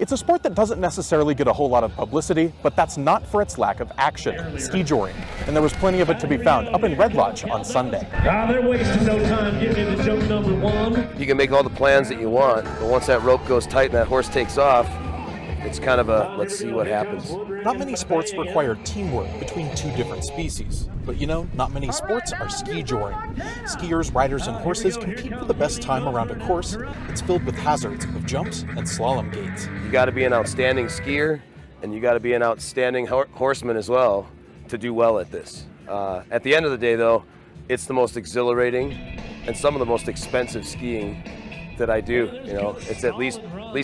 It's a sport that doesn't necessarily get a whole lot of publicity, but that's not for its lack of action, skijoring. And there was plenty of it to be found up in Red Lodge on Sunday. They're wasting no time getting into jump number one. You can make all the plans that you want, but once that rope goes tight and that horse takes off, it's kind of a let's see what happens. Not many sports require teamwork between two different species, but you know, not many sports are skijoring. Skiers, riders, and horses compete for the best time around a course that's filled with hazards of jumps and slalom gates. You got to be an outstanding skier, and you got to be an outstanding horseman as well to do well at this. At the end of the day, though, it's the most exhilarating and some of the most expensive skiing that I do. You know, it's at least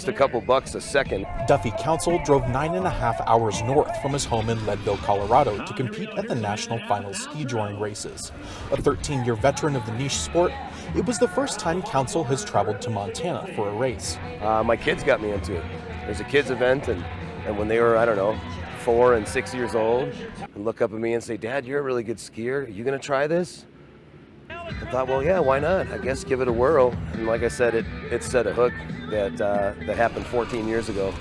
a couple bucks a second. Duffy Council drove 9.5 hours north from his home in Leadville, Colorado to compete at the National Finals Skijoring Races. A 13-year veteran of the niche sport, it was the first time Council has traveled to Montana for a race. My kids got me into it. There's a kids event, and when they were, I don't know, 4 and 6 years old, and look up at me and say, "Dad, you're a really good skier. Are you gonna try this?" I thought, well, yeah, why not? I guess give it a whirl. And like I said, it set a hook that happened 14 years ago.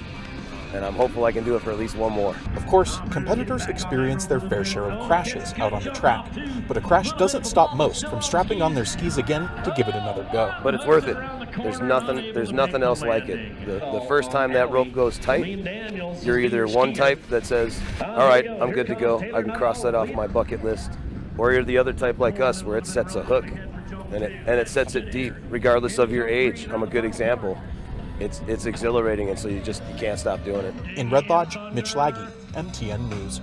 And I'm hopeful I can do it for at least one more. Of course, competitors experience their fair share of crashes out on the track, but a crash doesn't stop most from strapping on their skis again to give it another go. But it's worth it. There's nothing else like it. The first time that rope goes tight, you're either one type that says, all right, I'm good to go. I can cross that off my bucket list. Or you're the other type like us where it sets a hook and it sets it deep regardless of your age. I'm a good example. It's exhilarating, and so you can't stop doing it. In Red Lodge, Mitch Laggy, MTN News.